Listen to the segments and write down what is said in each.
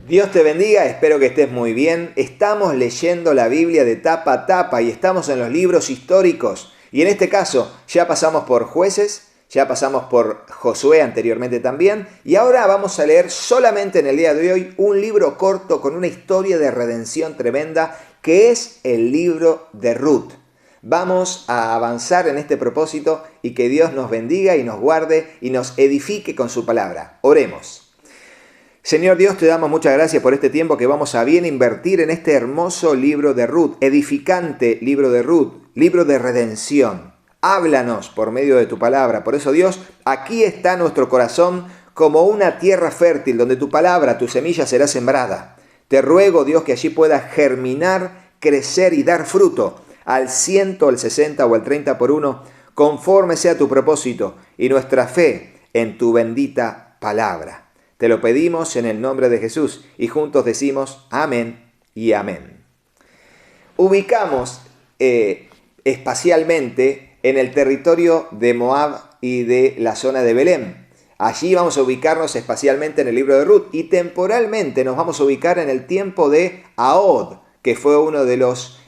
Dios te bendiga, espero que estés muy bien. Estamos leyendo la Biblia de tapa a tapa y estamos en los libros históricos. Y en este caso ya pasamos por Jueces, ya pasamos por Josué anteriormente también. Y ahora vamos a leer solamente en el día de hoy un libro corto con una historia de redención tremenda que es el libro de Ruth. Vamos a avanzar en este propósito y que Dios nos bendiga y nos guarde y nos edifique con su palabra. Oremos. Señor Dios, te damos muchas gracias por este tiempo que vamos a bien invertir en este hermoso libro de Ruth, edificante libro de Ruth, libro de redención. Háblanos por medio de tu palabra. Por eso, Dios, aquí está nuestro corazón como una tierra fértil donde tu palabra, tu semilla será sembrada. Te ruego, Dios, que allí pueda germinar, crecer y dar fruto al 100, al 60 o al 30 por uno, conforme sea tu propósito y nuestra fe en tu bendita palabra. Te lo pedimos en el nombre de Jesús y juntos decimos amén y amén. Ubicamos espacialmente en el territorio de Moab y de la zona de Belén. Allí vamos a ubicarnos espacialmente en el libro de Ruth y temporalmente nos vamos a ubicar en el tiempo de Ahod, que fue uno de los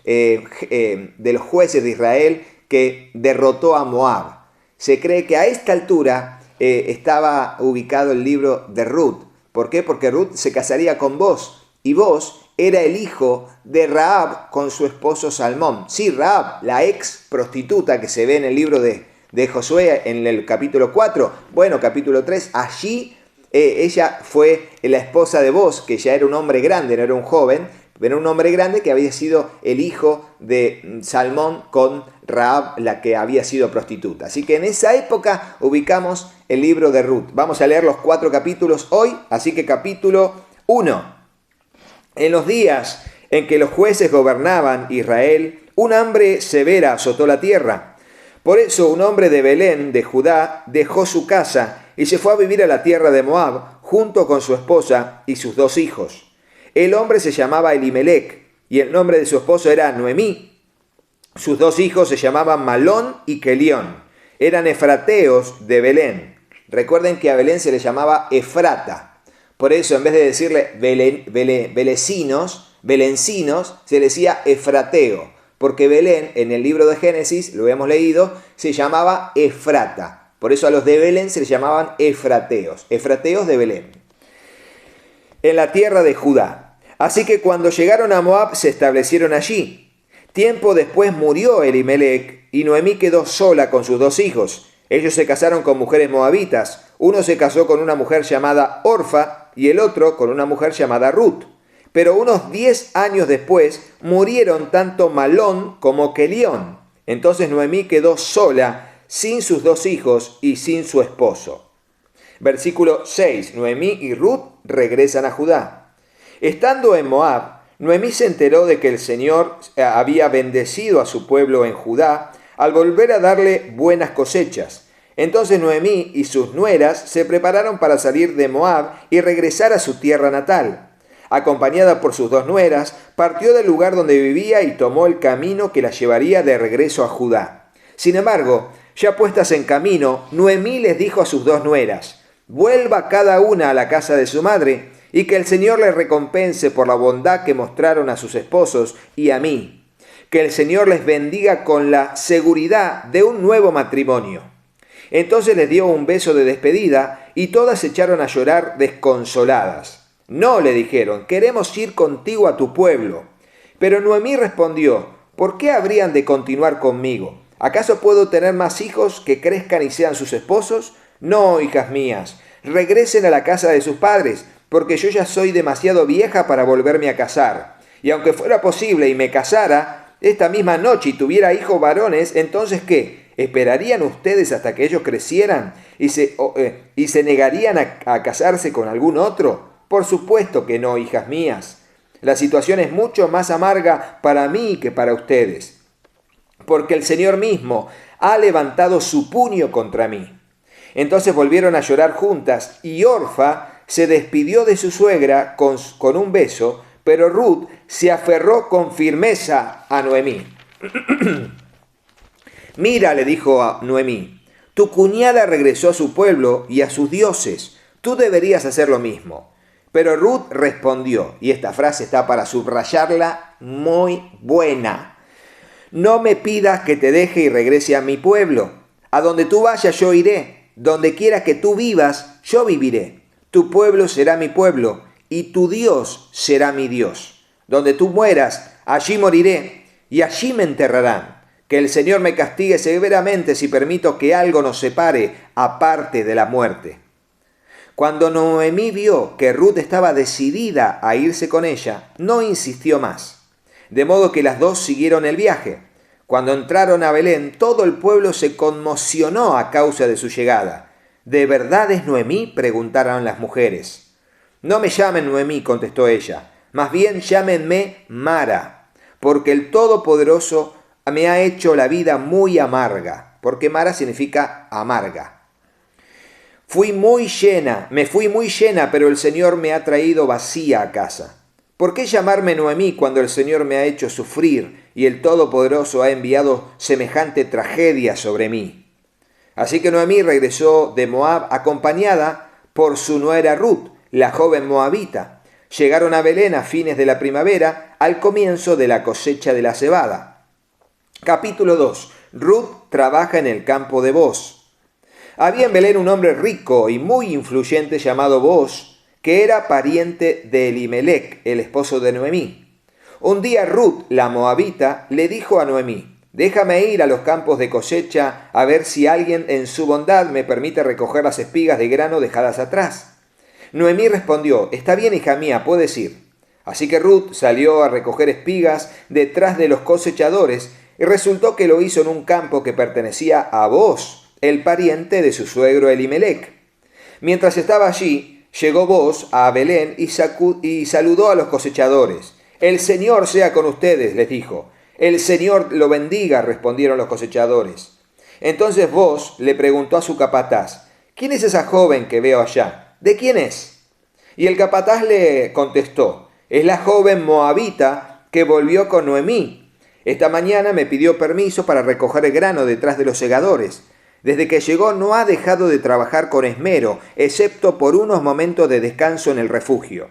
jueces de Israel que derrotó a Moab. Se cree que a esta altura estaba ubicado el libro de Ruth. ¿Por qué? Porque Ruth se casaría con Boz y Boz era el hijo de Rahab con su esposo Salmón. Sí, Rahab, la ex prostituta que se ve en el libro de Josué en el capítulo 4, bueno, capítulo 3, allí ella fue la esposa de Boz, que ya era un hombre grande, no era un joven, pero un hombre grande que había sido el hijo de Salmón con Rahab, la que había sido prostituta. Así que en esa época ubicamos el libro de Ruth. Vamos a leer los 4 capítulos hoy, así que capítulo 1. En los días en que los jueces gobernaban Israel, un hambre severa azotó la tierra. Por eso un hombre de Belén, de Judá, dejó su casa y se fue a vivir a la tierra de Moab, junto con su esposa y sus 2 hijos. El hombre se llamaba Elimelec y el nombre de su esposo era Noemí. Sus 2 hijos se llamaban Malón y Kelión. Eran efrateos de Belén. Recuerden que a Belén se le llamaba Efrata. Por eso en vez de decirle belencinos, se le decía efrateo. Porque Belén en el libro de Génesis, lo hemos leído, se llamaba Efrata. Por eso a los de Belén se les llamaban efrateos de Belén. En la tierra de Judá. Así que cuando llegaron a Moab se establecieron allí. Tiempo después murió Elimelec y Noemí quedó sola con sus 2 hijos. Ellos se casaron con mujeres moabitas. Uno se casó con una mujer llamada Orfa y el otro con una mujer llamada Ruth. Pero unos 10 años después murieron tanto Malón como Kelión. Entonces Noemí quedó sola, sin sus 2 hijos y sin su esposo. Versículo 6. Noemí y Ruth regresan a Judá. Estando en Moab, Noemí se enteró de que el Señor había bendecido a su pueblo en Judá al volver a darle buenas cosechas. Entonces Noemí y sus nueras se prepararon para salir de Moab y regresar a su tierra natal. Acompañada por sus 2 nueras, partió del lugar donde vivía y tomó el camino que la llevaría de regreso a Judá. Sin embargo, ya puestas en camino, Noemí les dijo a sus 2 nueras: «Vuelva cada una a la casa de su madre, y que el Señor les recompense por la bondad que mostraron a sus esposos y a mí. Que el Señor les bendiga con la seguridad de un nuevo matrimonio». Entonces les dio un beso de despedida y todas se echaron a llorar desconsoladas. «No», le dijeron, «queremos ir contigo a tu pueblo». Pero Noemí respondió: «¿Por qué habrían de continuar conmigo? ¿Acaso puedo tener más hijos que crezcan y sean sus esposos? No, hijas mías, regresen a la casa de sus padres, porque yo ya soy demasiado vieja para volverme a casar. Y aunque fuera posible y me casara esta misma noche y tuviera hijos varones, entonces ¿qué? ¿Esperarían ustedes hasta que ellos crecieran y se negarían a casarse con algún otro? Por supuesto que no, hijas mías. La situación es mucho más amarga para mí que para ustedes, porque el Señor mismo ha levantado su puño contra mí». Entonces volvieron a llorar juntas y Orfa se despidió de su suegra con un beso, pero Ruth se aferró con firmeza a Noemí. «Mira», le dijo a Noemí, «tu cuñada regresó a su pueblo y a sus dioses. Tú deberías hacer lo mismo». Pero Ruth respondió, y esta frase está para subrayarla, muy buena. No me pidas que te deje y regrese a mi pueblo. A donde tú vayas yo iré. Donde quiera que tú vivas, yo viviré. Tu pueblo será mi pueblo y tu Dios será mi Dios. Donde tú mueras, allí moriré y allí me enterrarán. Que el Señor me castigue severamente si permito que algo nos separe aparte de la muerte. Cuando Noemí vio que Ruth estaba decidida a irse con ella, no insistió más. De modo que las dos siguieron el viaje. Cuando entraron a Belén, todo el pueblo se conmocionó a causa de su llegada. ¿De verdad es Noemí?, preguntaron las mujeres. No me llamen Noemí, contestó ella, más bien llámenme Mara, porque el Todopoderoso me ha hecho la vida muy amarga, porque Mara significa amarga. Me fui muy llena, pero el Señor me ha traído vacía a casa. ¿Por qué llamarme Noemí cuando el Señor me ha hecho sufrir y el Todopoderoso ha enviado semejante tragedia sobre mí? Así que Noemí regresó de Moab acompañada por su nuera Ruth, la joven moabita. Llegaron a Belén a fines de la primavera, al comienzo de la cosecha de la cebada. Capítulo 2. Ruth trabaja en el campo de Booz. Había en Belén un hombre rico y muy influyente llamado Booz, que era pariente de Elimelec, el esposo de Noemí. Un día Ruth, la moabita, le dijo a Noemí, déjame ir a los campos de cosecha a ver si alguien en su bondad me permite recoger las espigas de grano dejadas atrás. Noemí respondió, está bien, hija mía, puedes ir. Así que Ruth salió a recoger espigas detrás de los cosechadores y resultó que lo hizo en un campo que pertenecía a Booz, el pariente de su suegro Elimelec. Mientras estaba allí, llegó Booz a Belén y saludó a los cosechadores. El Señor sea con ustedes, les dijo. El Señor lo bendiga, respondieron los cosechadores. Entonces Booz le preguntó a su capataz, ¿quién es esa joven que veo allá? ¿De quién es? Y el capataz le contestó, es la joven moabita que volvió con Noemí. Esta mañana me pidió permiso para recoger el grano detrás de los segadores. Desde que llegó no ha dejado de trabajar con esmero, excepto por unos momentos de descanso en el refugio.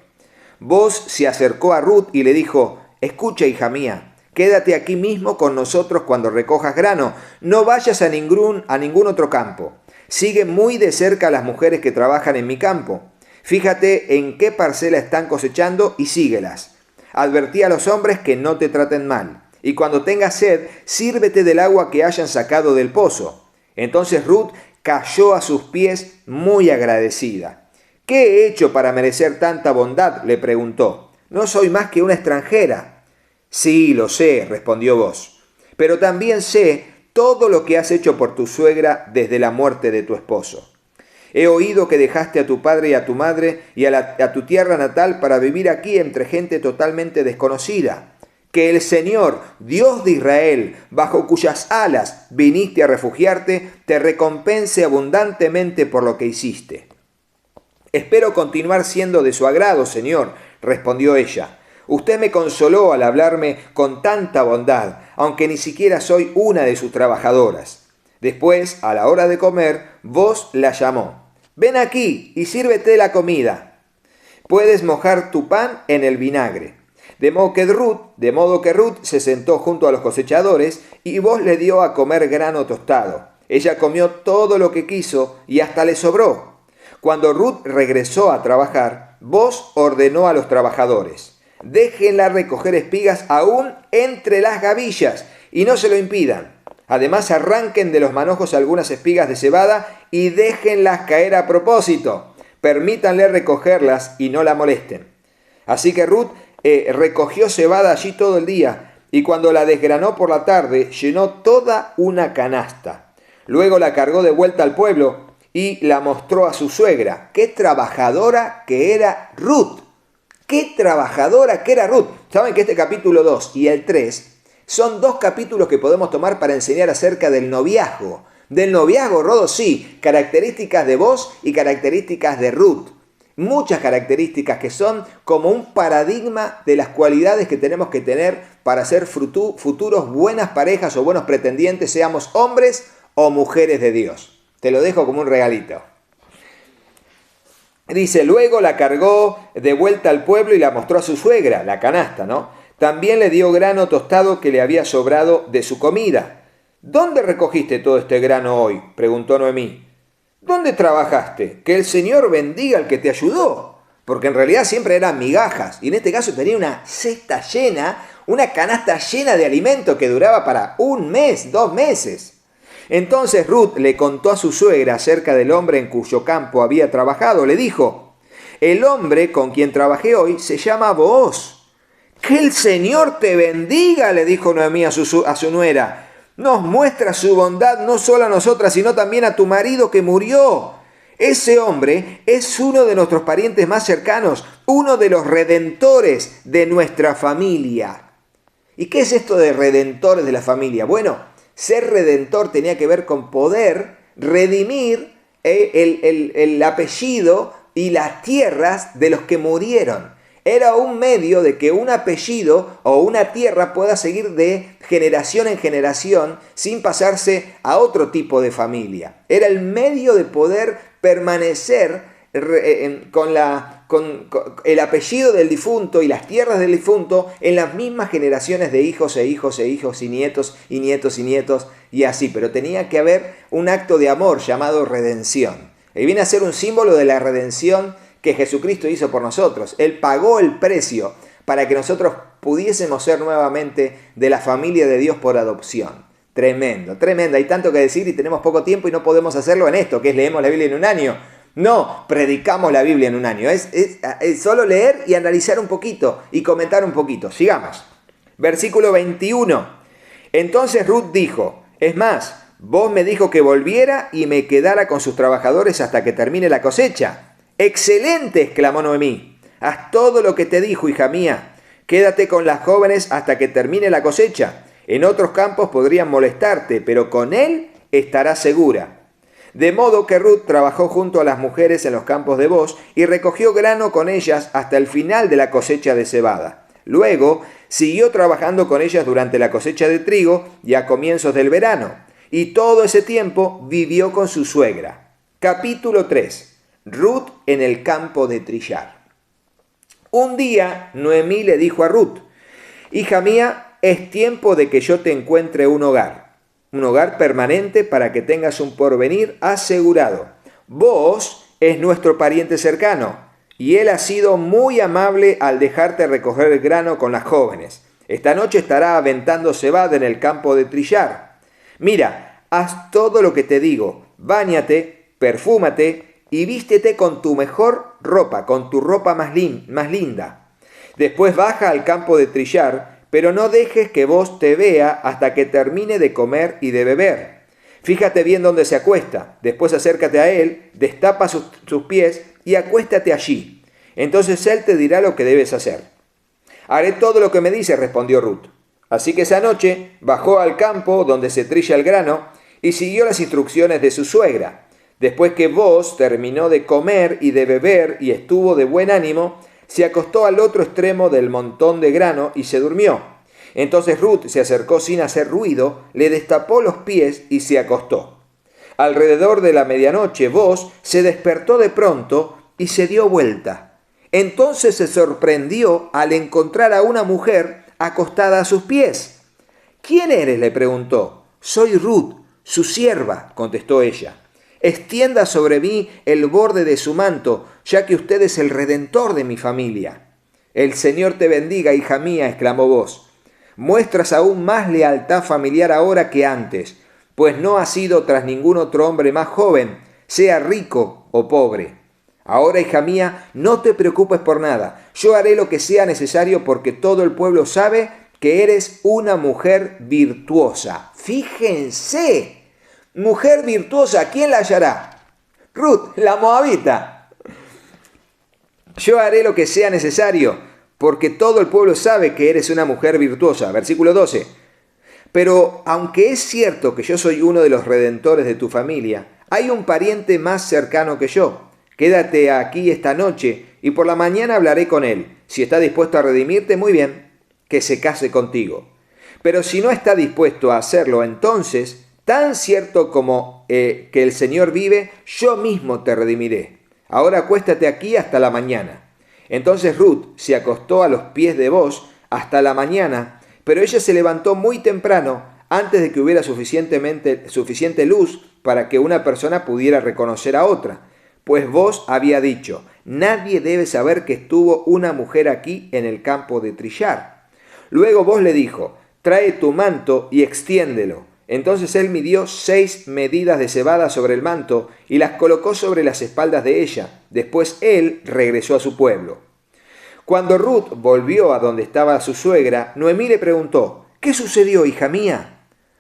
Booz se acercó a Ruth y le dijo, escucha, hija mía, quédate aquí mismo con nosotros cuando recojas grano, no vayas a ningún otro campo. Sigue muy de cerca a las mujeres que trabajan en mi campo. Fíjate en qué parcela están cosechando y síguelas. Advertí a los hombres que no te traten mal. Y cuando tengas sed, sírvete del agua que hayan sacado del pozo. Entonces Ruth cayó a sus pies muy agradecida. ¿Qué he hecho para merecer tanta bondad?, le preguntó. No soy más que una extranjera. Sí, lo sé, respondió Booz. Pero también sé todo lo que has hecho por tu suegra desde la muerte de tu esposo. He oído que dejaste a tu padre y a tu madre y a tu tierra natal para vivir aquí entre gente totalmente desconocida. Que el Señor, Dios de Israel, bajo cuyas alas viniste a refugiarte, te recompense abundantemente por lo que hiciste. Espero continuar siendo de su agrado, Señor, respondió ella. Usted me consoló al hablarme con tanta bondad, aunque ni siquiera soy una de sus trabajadoras. Después, a la hora de comer, Booz la llamó. Ven aquí y sírvete la comida. Puedes mojar tu pan en el vinagre. De modo que Ruth se sentó junto a los cosechadores y Booz le dio a comer grano tostado. Ella comió todo lo que quiso y hasta le sobró. Cuando Ruth regresó a trabajar, Booz ordenó a los trabajadores, déjenla recoger espigas aún entre las gavillas y no se lo impidan. Además, arranquen de los manojos algunas espigas de cebada y déjenlas caer a propósito. Permítanle recogerlas y no la molesten. Así que Ruth recogió cebada allí todo el día y cuando la desgranó por la tarde llenó toda una canasta. Luego la cargó de vuelta al pueblo y la mostró a su suegra. ¡Qué trabajadora que era Ruth! ¡Qué trabajadora que era Ruth! Saben que este capítulo 2 y el 3 son dos capítulos que podemos tomar para enseñar acerca del noviazgo. Del noviazgo, Rodo, sí, características de Booz y características de Ruth. Muchas características que son como un paradigma de las cualidades que tenemos que tener para ser futuros buenas parejas o buenos pretendientes, seamos hombres o mujeres de Dios. Te lo dejo como un regalito. Dice, luego la cargó de vuelta al pueblo y la mostró a su suegra, la canasta, ¿no? También le dio grano tostado que le había sobrado de su comida. ¿Dónde recogiste todo este grano hoy?, preguntó Noemí. ¿Dónde trabajaste? Que el Señor bendiga al que te ayudó. Porque en realidad siempre eran migajas. Y en este caso tenía una cesta llena, una canasta llena de alimento que duraba para 1 mes, 2 meses. Entonces Ruth le contó a su suegra acerca del hombre en cuyo campo había trabajado. Le dijo, el hombre con quien trabajé hoy se llama Booz. Que el Señor te bendiga, le dijo Noemí a su nuera. Nos muestra su bondad no solo a nosotras, sino también a tu marido que murió. Ese hombre es uno de nuestros parientes más cercanos, uno de los redentores de nuestra familia. ¿Y qué es esto de redentores de la familia? Bueno, ser redentor tenía que ver con poder redimir el apellido y las tierras de los que murieron. Era un medio de que un apellido o una tierra pueda seguir de generación en generación sin pasarse a otro tipo de familia. Era el medio de poder permanecer con el apellido del difunto y las tierras del difunto en las mismas generaciones de hijos e hijos e hijos y nietos y nietos y nietos y así. Pero tenía que haber un acto de amor llamado redención. Y viene a ser un símbolo de la redención que Jesucristo hizo por nosotros. Él pagó el precio para que nosotros pudiésemos ser nuevamente de la familia de Dios por adopción. Tremendo, tremendo. Hay tanto que decir y tenemos poco tiempo y no podemos hacerlo en esto, que es leemos la Biblia en un año. No, predicamos la Biblia en un año. Es solo leer y analizar un poquito y comentar un poquito. Sigamos. Versículo 21. Entonces Ruth dijo, es más, vos me dijo que volviera y me quedara con sus trabajadores hasta que termine la cosecha. ¡Excelente!, exclamó Noemí. Haz todo lo que te dijo, hija mía. Quédate con las jóvenes hasta que termine la cosecha. En otros campos podrían molestarte, pero con él estarás segura. De modo que Ruth trabajó junto a las mujeres en los campos de Booz y recogió grano con ellas hasta el final de la cosecha de cebada. Luego siguió trabajando con ellas durante la cosecha de trigo y a comienzos del verano. Y todo ese tiempo vivió con su suegra. Capítulo 3. Ruth en el campo de trillar. Un día Noemí le dijo a Ruth, hija mía, es tiempo de que yo te encuentre un hogar permanente para que tengas un porvenir asegurado. Vos es nuestro pariente cercano y él ha sido muy amable al dejarte recoger el grano con las jóvenes. Esta noche estará aventando cebada en el campo de trillar. Mira, haz todo lo que te digo, báñate, perfúmate y vístete con tu mejor ropa, con tu ropa más linda. Después baja al campo de trillar, pero no dejes que Booz te vea hasta que termine de comer y de beber. Fíjate bien dónde se acuesta, después acércate a él, destapa sus pies y acuéstate allí. Entonces él te dirá lo que debes hacer. Haré todo lo que me dice, respondió Ruth. Así que esa noche bajó al campo donde se trilla el grano y siguió las instrucciones de su suegra. Después que Booz terminó de comer y de beber y estuvo de buen ánimo, se acostó al otro extremo del montón de grano y se durmió. Entonces Ruth se acercó sin hacer ruido, le destapó los pies y se acostó. Alrededor de la medianoche Booz se despertó de pronto y se dio vuelta. Entonces se sorprendió al encontrar a una mujer acostada a sus pies. ¿Quién eres?, le preguntó. Soy Ruth, su sierva, contestó ella. Extienda sobre mí el borde de su manto, ya que usted es el redentor de mi familia. El Señor te bendiga, hija mía, exclamó Booz. Muestras aún más lealtad familiar ahora que antes, pues no has ido tras ningún otro hombre más joven, sea rico o pobre. Ahora, hija mía, no te preocupes por nada. Yo haré lo que sea necesario porque todo el pueblo sabe que eres una mujer virtuosa. Fíjense. Mujer virtuosa, ¿quién la hallará? Ruth, la moabita. Yo haré lo que sea necesario, porque todo el pueblo sabe que eres una mujer virtuosa. Versículo 12. Pero aunque es cierto que yo soy uno de los redentores de tu familia, hay un pariente más cercano que yo. Quédate aquí esta noche y por la mañana hablaré con él. Si está dispuesto a redimirte, muy bien, que se case contigo. Pero si no está dispuesto a hacerlo, entonces, tan cierto como que el Señor vive, yo mismo te redimiré. Ahora acuéstate aquí hasta la mañana. Entonces Ruth se acostó a los pies de Booz hasta la mañana, pero ella se levantó muy temprano, antes de que hubiera suficiente luz para que una persona pudiera reconocer a otra. Pues Booz había dicho: nadie debe saber que estuvo una mujer aquí en el campo de trillar. Luego Booz le dijo: trae tu manto y extiéndelo. Entonces él midió 6 medidas de cebada sobre el manto y las colocó sobre las espaldas de ella. Después él regresó a su pueblo. Cuando Ruth volvió a donde estaba su suegra, Noemí le preguntó: ¿qué sucedió, hija mía?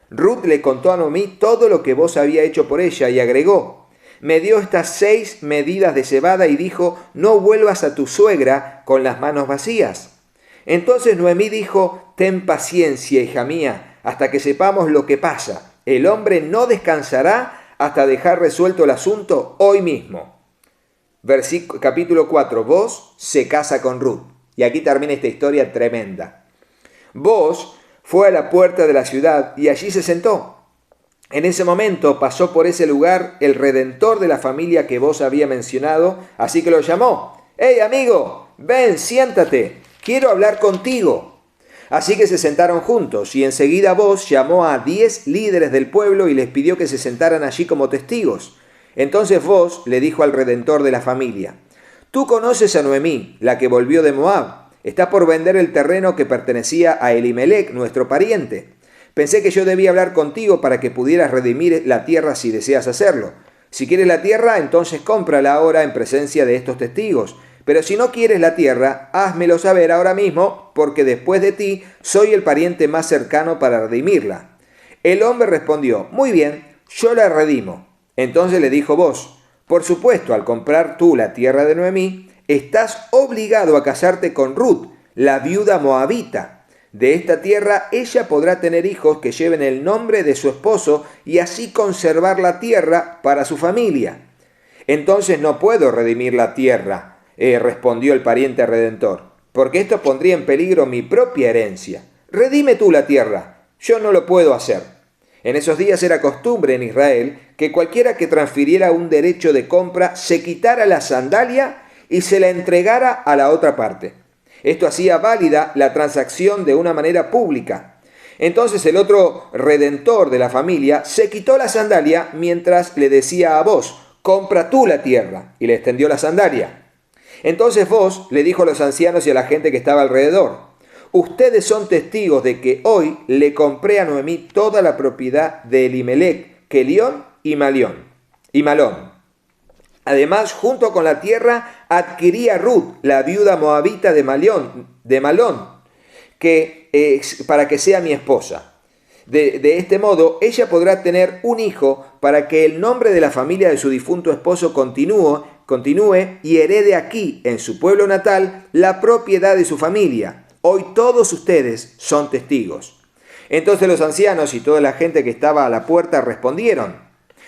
Ruth le contó a Noemí todo lo que Booz había hecho por ella y agregó: me dio estas 6 medidas de cebada y dijo: no vuelvas a tu suegra con las manos vacías. Entonces Noemí dijo: ten paciencia, hija mía, hasta que sepamos lo que pasa. El hombre no descansará hasta dejar resuelto el asunto hoy mismo. Capítulo 4. Booz se casa con Ruth. Y aquí termina esta historia tremenda. Booz fue a la puerta de la ciudad y allí se sentó. En ese momento pasó por ese lugar el redentor de la familia que Booz había mencionado, así que lo llamó. «¡Hey, amigo! Ven, siéntate. Quiero hablar contigo». Así que se sentaron juntos y enseguida Booz llamó a 10 líderes del pueblo y les pidió que se sentaran allí como testigos. Entonces Booz le dijo al redentor de la familia: «Tú conoces a Noemí, la que volvió de Moab. Está por vender el terreno que pertenecía a Elimelec, nuestro pariente. Pensé que yo debía hablar contigo para que pudieras redimir la tierra si deseas hacerlo. Si quieres la tierra, entonces cómprala ahora en presencia de estos testigos. Pero si no quieres la tierra, házmelo saber ahora mismo, porque después de ti soy el pariente más cercano para redimirla». El hombre respondió: «Muy bien, yo la redimo». Entonces le dijo Booz: «Por supuesto, al comprar tú la tierra de Noemí, estás obligado a casarte con Ruth, la viuda moabita. De esta tierra ella podrá tener hijos que lleven el nombre de su esposo y así conservar la tierra para su familia». «Entonces no puedo redimir la tierra», respondió el pariente redentor, «porque esto pondría en peligro mi propia herencia. Redime tú la tierra, yo no lo puedo hacer». En esos días era costumbre en Israel que cualquiera que transfiriera un derecho de compra se quitara la sandalia y se la entregara a la otra parte. Esto hacía válida la transacción de una manera pública. Entonces el otro redentor de la familia se quitó la sandalia mientras le decía a Booz: «Compra tú la tierra», y le extendió la sandalia. Entonces Booz le dijo a los ancianos y a la gente que estaba alrededor: «Ustedes son testigos de que hoy le compré a Noemí toda la propiedad de Elimelec, Quelión y Malón. Además, junto con la tierra, adquirí a Ruth, la viuda moabita de Malón, para que sea mi esposa. De este modo, ella podrá tener un hijo para que el nombre de la familia de su difunto esposo continúe y herede aquí, en su pueblo natal, la propiedad de su familia. Hoy todos ustedes son testigos». Entonces los ancianos y toda la gente que estaba a la puerta respondieron: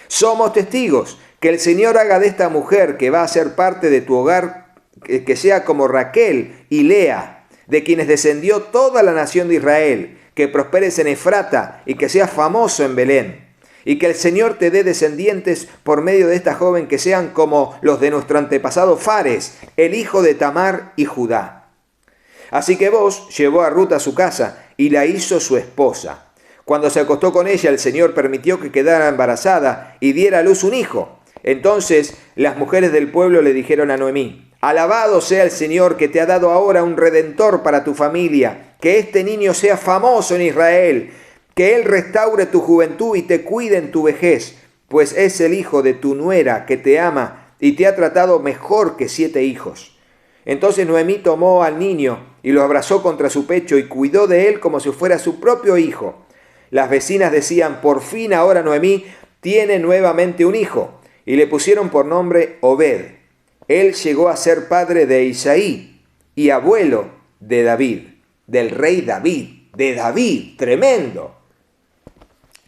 «Somos testigos. Que el Señor haga de esta mujer que va a ser parte de tu hogar, que sea como Raquel y Lea, de quienes descendió toda la nación de Israel, que prosperes en Efrata y que seas famoso en Belén. Y que el Señor te dé descendientes por medio de esta joven que sean como los de nuestro antepasado Fares, el hijo de Tamar y Judá». Así que Booz llevó a Ruth a su casa y la hizo su esposa. Cuando se acostó con ella, el Señor permitió que quedara embarazada y diera a luz un hijo. Entonces las mujeres del pueblo le dijeron a Noemí: «Alabado sea el Señor que te ha dado ahora un redentor para tu familia, que este niño sea famoso en Israel, que él restaure tu juventud y te cuide en tu vejez, pues es el hijo de tu nuera que te ama y te ha tratado mejor que 7 hijos». Entonces Noemí tomó al niño y lo abrazó contra su pecho y cuidó de él como si fuera su propio hijo. Las vecinas decían: «Por fin ahora Noemí tiene nuevamente un hijo», y le pusieron por nombre Obed. Él llegó a ser padre de Isaí y abuelo de David, del rey David, de David, tremendo.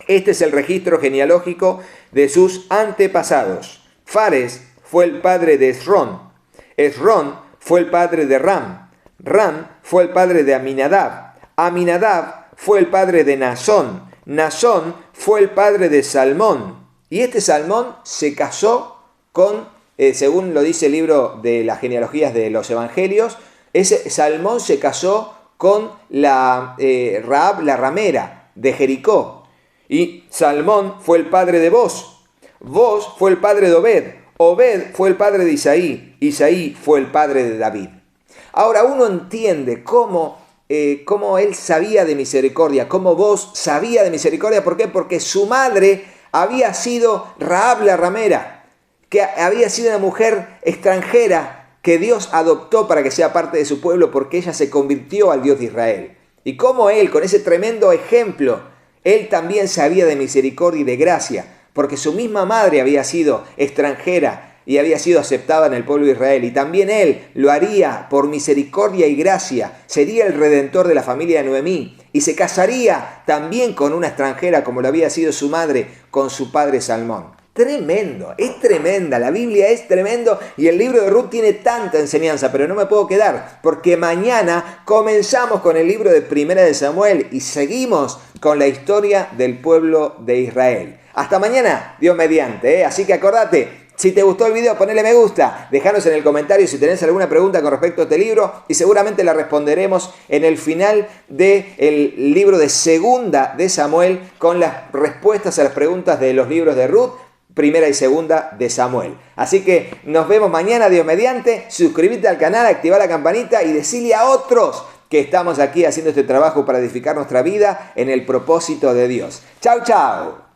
Este es el registro genealógico de sus antepasados. Fares fue el padre de Esrón. Esrón fue el padre de Ram. Ram fue el padre de Aminadab. Aminadab fue el padre de Nasón. Nasón fue el padre de Salmón. Y este Salmón se casó con según lo dice el libro de las genealogías de los evangelios, Salmón se casó con Rahab la ramera de Jericó. Y Salmón fue el padre de Booz. Booz fue el padre de Obed. Obed fue el padre de Isaí. Isaí fue el padre de David. Ahora uno entiende cómo él sabía de misericordia, cómo Booz sabía de misericordia. ¿Por qué? Porque su madre había sido Rahab la ramera, que había sido una mujer extranjera que Dios adoptó para que sea parte de su pueblo porque ella se convirtió al Dios de Israel. Y cómo él, con ese tremendo ejemplo, él también sabía de misericordia y de gracia, porque su misma madre había sido extranjera y había sido aceptada en el pueblo de Israel. Y también él lo haría por misericordia y gracia. Sería el redentor de la familia de Noemí. Y se casaría también con una extranjera, como lo había sido su madre con su padre Salmón. Tremendo, es tremenda, la Biblia es tremendo y el libro de Ruth tiene tanta enseñanza, pero no me puedo quedar porque mañana comenzamos con el libro de Primera de Samuel y seguimos con la historia del pueblo de Israel. Hasta mañana, Dios mediante, Así que acordate, si te gustó el video, ponele me gusta, déjanos en el comentario si tenés alguna pregunta con respecto a este libro y seguramente la responderemos en el final del libro de Segunda de Samuel con las respuestas a las preguntas de los libros de Ruth, Primera y Segunda de Samuel. Así que nos vemos mañana, Dios mediante. Suscríbete al canal, activa la campanita y decile a otros que estamos aquí haciendo este trabajo para edificar nuestra vida en el propósito de Dios. Chau, chau.